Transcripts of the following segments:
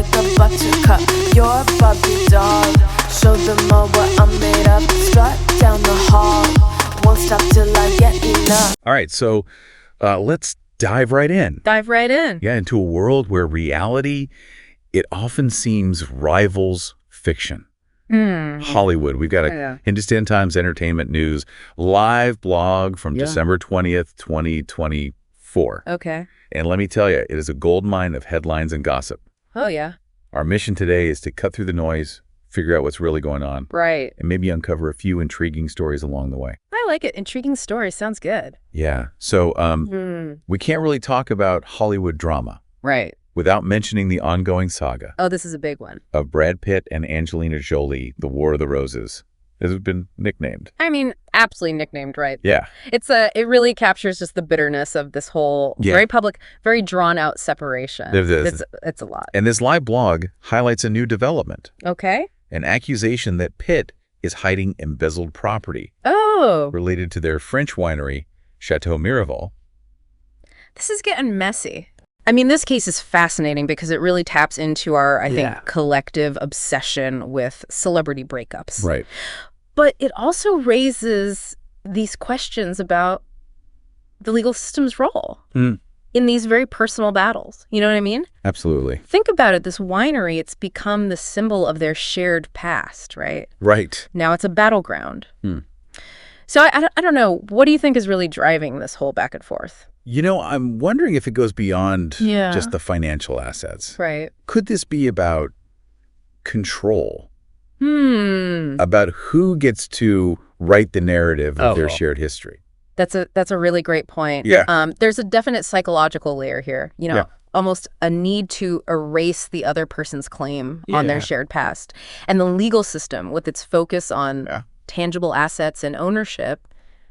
like a buttercup. You're a Barbie doll. Show them all what I'm made of. Strut down the hall. Won't stop till I get enough. All right, so let's dive right in. Dive right in. Yeah, into a world where reality, it often seems rivals fiction. Hollywood. We've got a Hindustan Times Entertainment News live blog from December 20th, 2024. Okay. And let me tell you, it is a goldmine of headlines and gossip. Oh, yeah. Our mission today is to cut through the noise, figure out what's really going on. Right. And maybe uncover a few intriguing stories along the way. I like it. Intriguing stories. Sounds good. Yeah. So we can't really talk about Hollywood drama. Right. Without mentioning the ongoing saga. Oh, this is a big one. Of Brad Pitt and Angelina Jolie, The War of the Roses, as it's been nicknamed. I mean, aptly nicknamed, right? Yeah. It really captures just the bitterness of this whole very public, very drawn out separation. It's a lot. And this live blog highlights a new development. Okay. An accusation that Pitt is hiding embezzled property. Oh. Related to their French winery, Chateau Miraval. This is getting messy. I mean, this case is fascinating because it really taps into our, I think, collective obsession with celebrity breakups. Right. But it also raises these questions about the legal system's role in these very personal battles. You know what I mean? Absolutely. Think about it. This winery, it's become the symbol of their shared past, right? Right. Now it's a battleground. So I don't know. What do you think is really driving this whole back and forth? You know, I'm wondering if it goes beyond just the financial assets. Right. Could this be about control? About who gets to write the narrative of their shared history? That's a really great point. Yeah. There's a definite psychological layer here. You know, almost a need to erase the other person's claim on their shared past. And the legal system, with its focus on tangible assets and ownership,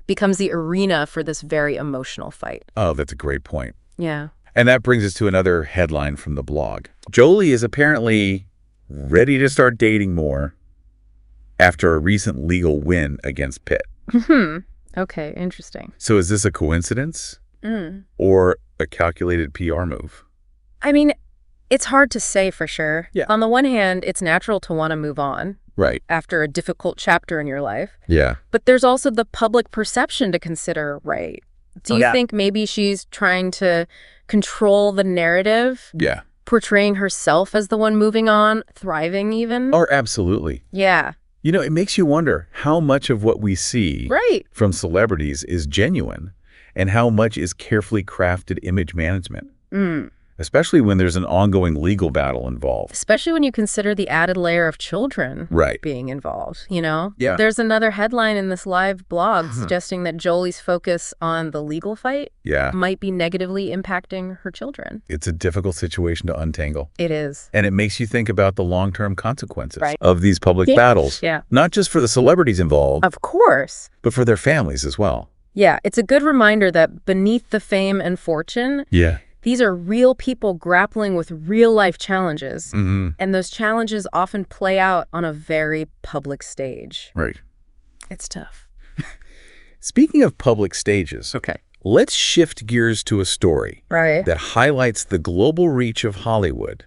becomes the arena for this very emotional fight. Oh, that's a great point. Yeah. And that brings us to another headline from the blog. Jolie is apparently ready to start dating more after a recent legal win against Pitt. Okay, interesting. So is this a coincidence or a calculated PR move? I mean, it's hard to say for sure. Yeah. On the one hand, it's natural to want to move on. Right. After a difficult chapter in your life. Yeah. But there's also the public perception to consider, right? Do you think maybe she's trying to control the narrative? Yeah. Portraying herself as the one moving on, thriving even? Or absolutely. Yeah. You know, it makes you wonder how much of what we see from celebrities is genuine and how much is carefully crafted image management. Especially when there's an ongoing legal battle involved. Especially when you consider the added layer of children being involved, you know? Yeah. There's another headline in this live blog suggesting that Jolie's focus on the legal fight might be negatively impacting her children. It's a difficult situation to untangle. It is. And it makes you think about the long-term consequences of these public battles. Yeah. Not just for the celebrities involved. Of course. But for their families as well. Yeah, it's a good reminder that beneath the fame and fortune, these are real people grappling with real-life challenges, and those challenges often play out on a very public stage. Right. It's tough. Speaking of public stages, let's shift gears to a story that highlights the global reach of Hollywood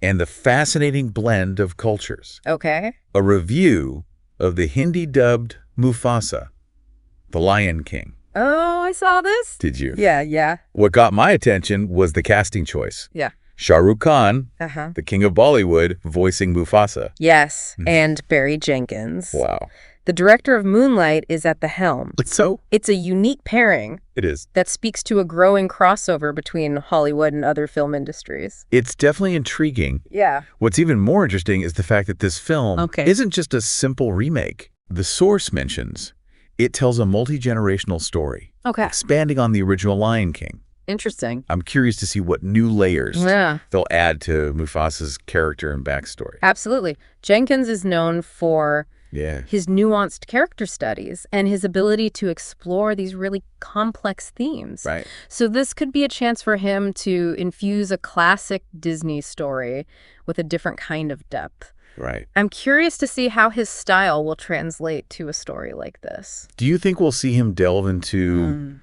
and the fascinating blend of cultures. A review of the Hindi-dubbed Mufasa, The Lion King. Oh, I saw this. Did you? Yeah. What got my attention was the casting choice. Yeah. Shah Rukh Khan, the king of Bollywood, voicing Mufasa. Yes, and Barry Jenkins. Wow. The director of Moonlight is at the helm. So? It's a unique pairing. It is. That speaks to a growing crossover between Hollywood and other film industries. It's definitely intriguing. Yeah. What's even more interesting is the fact that this film isn't just a simple remake. The source mentions it tells a multi-generational story, expanding on the original Lion King. Interesting. I'm curious to see what new layers they'll add to Mufasa's character and backstory. Absolutely. Jenkins is known for his nuanced character studies and his ability to explore these really complex themes. Right. So this could be a chance for him to infuse a classic Disney story with a different kind of depth. Right. I'm curious to see how his style will translate to a story like this. Do you think we'll see him delve into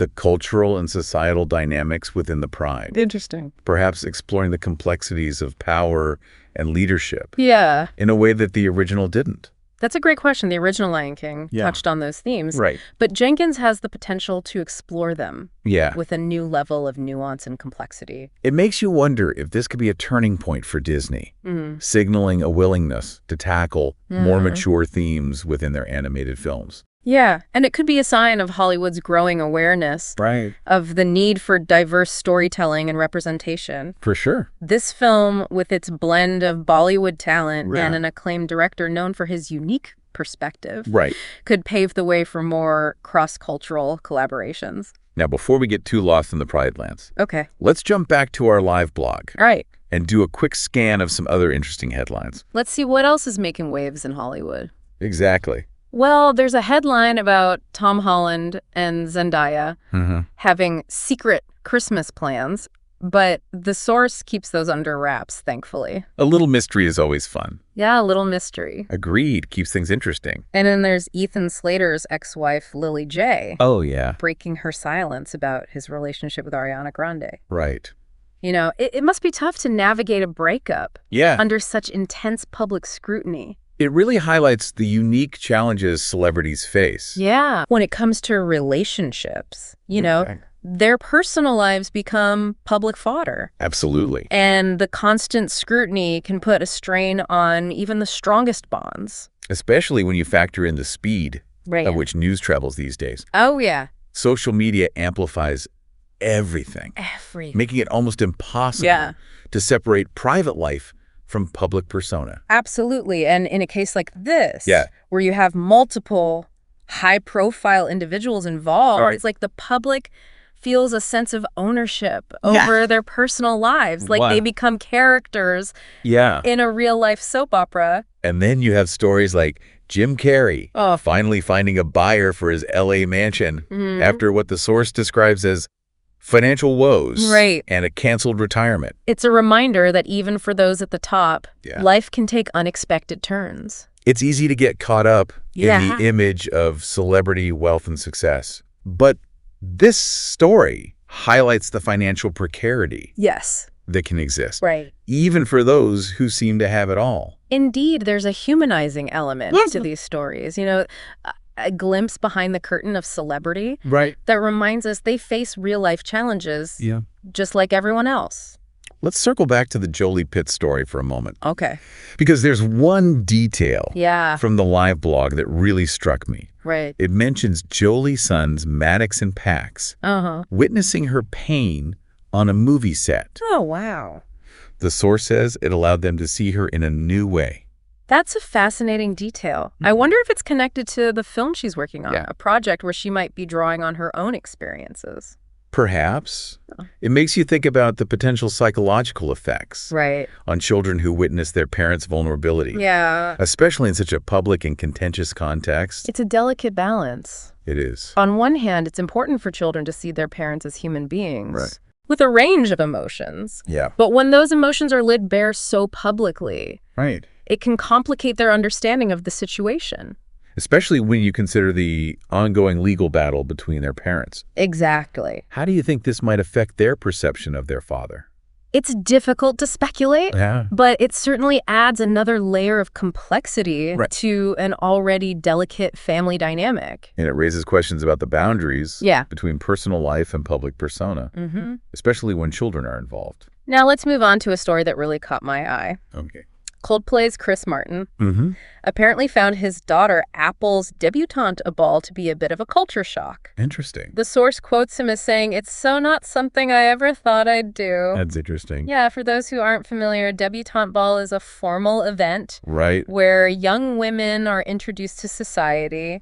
the cultural and societal dynamics within the pride. Interesting. Perhaps exploring the complexities of power and leadership. Yeah. In a way that the original didn't. That's a great question. The original Lion King touched on those themes. Right. But Jenkins has the potential to explore them Yeah. with a new level of nuance and complexity. It makes you wonder if this could be a turning point for Disney, signaling a willingness to tackle more mature themes within their animated films. Yeah, and it could be a sign of Hollywood's growing awareness of the need for diverse storytelling and representation. For sure. This film, with its blend of Bollywood talent and an acclaimed director known for his unique perspective, could pave the way for more cross-cultural collaborations. Now, before we get too lost in the Pride Lands, let's jump back to our live blog. All right. And do a quick scan of some other interesting headlines. Let's see what else is making waves in Hollywood. Exactly. Well, there's a headline about Tom Holland and Zendaya having secret Christmas plans, but the source keeps those under wraps, thankfully. A little mystery is always fun. Yeah, a little mystery. Agreed. Keeps things interesting. And then there's Ethan Slater's ex-wife, Lily J. Oh, yeah. Breaking her silence about his relationship with Ariana Grande. Right. You know, it must be tough to navigate a breakup under such intense public scrutiny. It really highlights the unique challenges celebrities face. Yeah. When it comes to relationships, you know, their personal lives become public fodder. Absolutely. And the constant scrutiny can put a strain on even the strongest bonds. Especially when you factor in the speed at which news travels these days. Oh, yeah. Social media amplifies everything. Making it almost impossible to separate private life from public persona. Absolutely. And in a case like this, where you have multiple high-profile individuals involved, it's like the public feels a sense of ownership over their personal lives. Like they become characters in a real-life soap opera. And then you have stories like Jim Carrey finally finding a buyer for his L.A. mansion after what the source describes as financial woes and a canceled retirement. It's a reminder that even for those at the top, life can take unexpected turns. It's easy to get caught up in the image of celebrity wealth and success. But this story highlights the financial precarity that can exist, even for those who seem to have it all. Indeed, there's a humanizing element to these stories. You know, a glimpse behind the curtain of celebrity that reminds us they face real-life challenges just like everyone else. Let's circle back to the Jolie Pitt story for a moment. Okay. Because there's one detail from the live blog that really struck me. It mentions Jolie's sons, Maddox and Pax, witnessing her pain on a movie set. Oh, wow. The source says it allowed them to see her in a new way. That's a fascinating detail. I wonder if it's connected to the film she's working on, a project where she might be drawing on her own experiences. Perhaps. It makes you think about the potential psychological effects on children who witness their parents' vulnerability. Especially in such a public and contentious context. It's a delicate balance. It is. On one hand, it's important for children to see their parents as human beings with a range of emotions. But when those emotions are laid bare so publicly, it can complicate their understanding of the situation. Especially when you consider the ongoing legal battle between their parents. Exactly. How do you think this might affect their perception of their father? It's difficult to speculate, but it certainly adds another layer of complexity to an already delicate family dynamic. And it raises questions about the boundaries between personal life and public persona, especially when children are involved. Now let's move on to a story that really caught my eye. Okay. Coldplay's Chris Martin apparently found his daughter Apple's debutante a ball to be a bit of a culture shock. Interesting. The source quotes him as saying, "It's so not something I ever thought I'd do." That's interesting. Yeah, for those who aren't familiar, a debutante ball is a formal event where young women are introduced to society.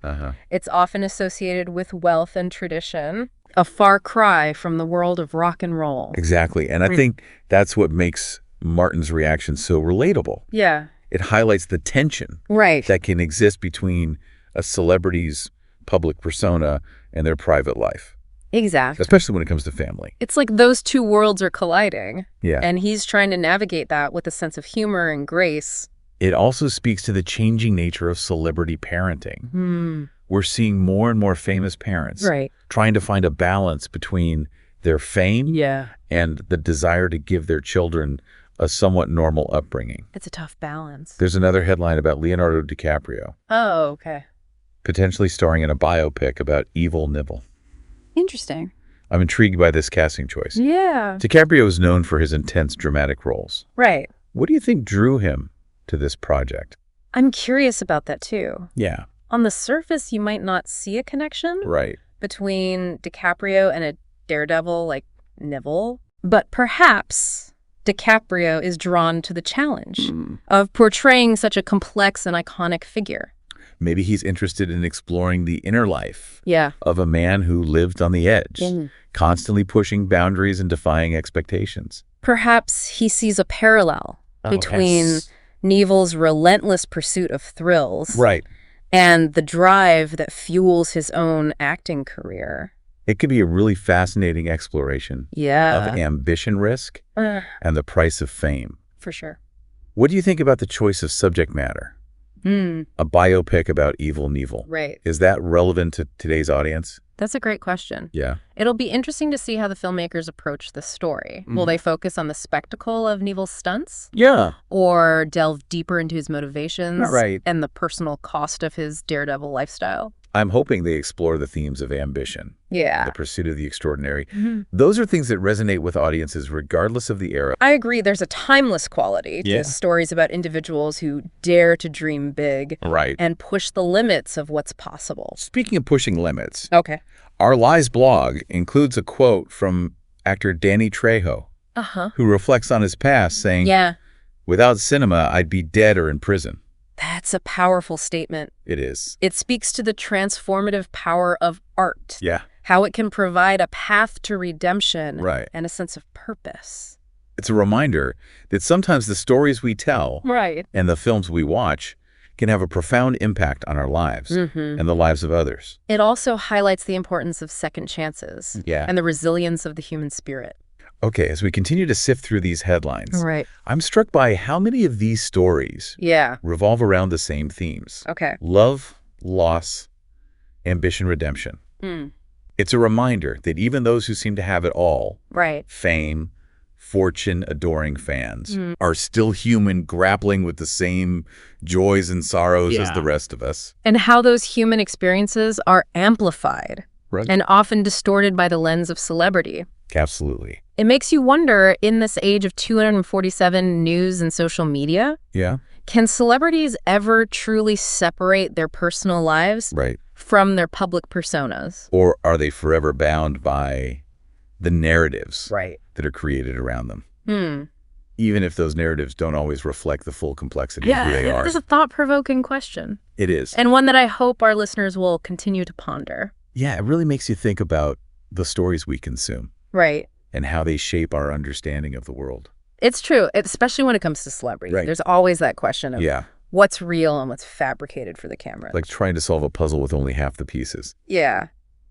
It's often associated with wealth and tradition. A far cry from the world of rock and roll. Exactly. And I think that's what makes Martin's reaction so relatable. It highlights the tension that can exist between a celebrity's public persona and their private life. Exactly. Especially when it comes to family. It's like those two worlds are colliding. Yeah. And he's trying to navigate that with a sense of humor and grace. It also speaks to the changing nature of celebrity parenting. we're seeing more and more famous parents trying to find a balance between their fame and the desire to give their children a somewhat normal upbringing. It's a tough balance. There's another headline about Leonardo DiCaprio. Oh, okay. Potentially starring in a biopic about evil Nibble. Interesting. I'm intrigued by this casting choice. Yeah. DiCaprio is known for his intense dramatic roles. Right. What do you think drew him to this project? I'm curious about that too. Yeah. On the surface, you might not see a connection between DiCaprio and a daredevil like Neville, but perhaps DiCaprio is drawn to the challenge of portraying such a complex and iconic figure. Maybe he's interested in exploring the inner life of a man who lived on the edge, constantly pushing boundaries and defying expectations. Perhaps he sees a parallel between Neville's relentless pursuit of thrills and the drive that fuels his own acting career. It could be a really fascinating exploration of ambition risk and the price of fame. For sure. What do you think about the choice of subject matter? A biopic about evil Neville. Right. Is that relevant to today's audience? That's a great question. Yeah. It'll be interesting to see how the filmmakers approach the story. Will they focus on the spectacle of Neville's stunts? Yeah. Or delve deeper into his motivations Right. and the personal cost of his daredevil lifestyle? I'm hoping they explore the themes of ambition, the pursuit of the extraordinary. Those are things that resonate with audiences regardless of the era. I agree. There's a timeless quality to stories about individuals who dare to dream big and push the limits of what's possible. Speaking of pushing limits, Our Lies blog includes a quote from actor Danny Trejo, who reflects on his past, saying, "Without cinema, I'd be dead or in prison." That's a powerful statement. It is. It speaks to the transformative power of art. Yeah. How it can provide a path to redemption and a sense of purpose. It's a reminder that sometimes the stories we tell and the films we watch can have a profound impact on our lives and the lives of others. It also highlights the importance of second chances and the resilience of the human spirit. Okay, as we continue to sift through these headlines, I'm struck by how many of these stories revolve around the same themes. Love, loss, ambition, redemption. It's a reminder that even those who seem to have it all, fame, fortune, adoring fans, are still human, grappling with the same joys and sorrows as the rest of us. And how those human experiences are amplified and often distorted by the lens of celebrity. Absolutely. It makes you wonder, in this age of 247 news and social media, can celebrities ever truly separate their personal lives from their public personas? Or are they forever bound by the narratives that are created around them? Even if those narratives don't always reflect the full complexity of who they are. It's a thought-provoking question. It is. And one that I hope our listeners will continue to ponder. Yeah, it really makes you think about the stories we consume. And how they shape our understanding of the world. It's true, especially when it comes to celebrities. There's always that question of what's real and what's fabricated for the camera. Like trying to solve a puzzle with only half the pieces. Yeah.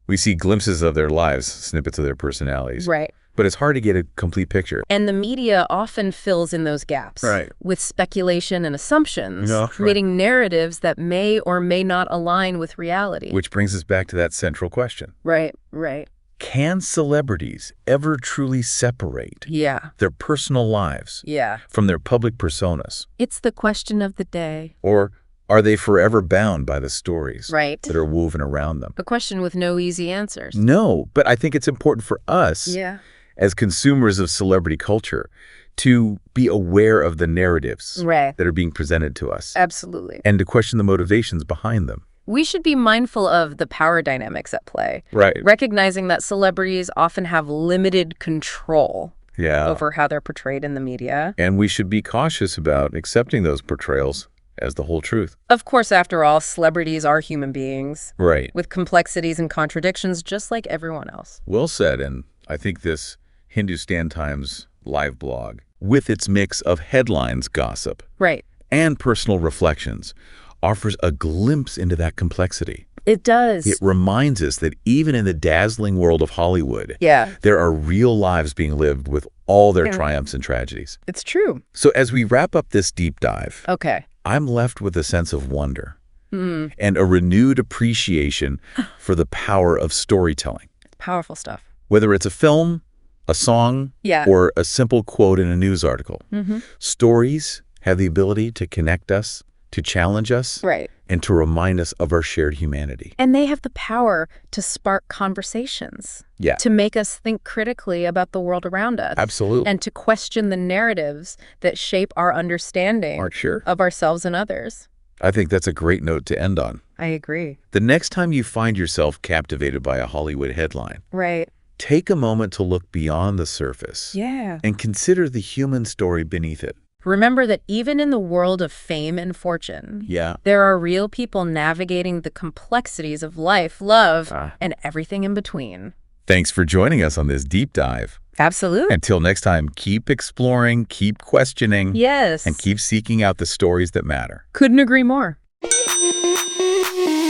We see glimpses of their lives, snippets of their personalities. But it's hard to get a complete picture. And the media often fills in those gaps with speculation and assumptions, creating narratives that may or may not align with reality. Which brings us back to that central question. Right. Can celebrities ever truly separate their personal lives from their public personas? It's the question of the day. Or are they forever bound by the stories that are woven around them? A question with no easy answers. No, but I think it's important for us as consumers of celebrity culture to be aware of the narratives that are being presented to us. Absolutely. And to question the motivations behind them. We should be mindful of the power dynamics at play. Recognizing that celebrities often have limited control over how they're portrayed in the media. And we should be cautious about accepting those portrayals as the whole truth. Of course, after all, celebrities are human beings. With complexities and contradictions just like everyone else. Well said. And I think this Hindustan Times live blog, with its mix of headlines, gossip, and personal reflections, offers a glimpse into that complexity. It does. It reminds us that even in the dazzling world of Hollywood, there are real lives being lived with all their triumphs and tragedies. It's true. So as we wrap up this deep dive, Okay. I'm left with a sense of wonder. and a renewed appreciation for the power of storytelling. Powerful stuff. Whether it's a film, a song, or a simple quote in a news article, stories have the ability to connect us, to challenge us, and to remind us of our shared humanity. And they have the power to spark conversations, to make us think critically about the world around us. Absolutely. And to question the narratives that shape our understanding of ourselves and others. I think that's a great note to end on. I agree. The next time you find yourself captivated by a Hollywood headline, take a moment to look beyond the surface and consider the human story beneath it. Remember that even in the world of fame and fortune, there are real people navigating the complexities of life, love, and everything in between. Thanks for joining us on this deep dive. Absolutely. Until next time, keep exploring, keep questioning, and keep seeking out the stories that matter. Couldn't agree more.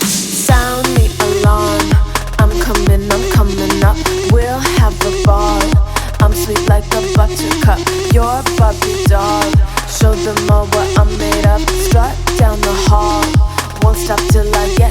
Sound the alarm. I'm coming up. We'll have a ball. I'm sweet like a buttercup. You're a Barbie doll. Show them all what I'm made of. Strut down the hall. Won't stop till I get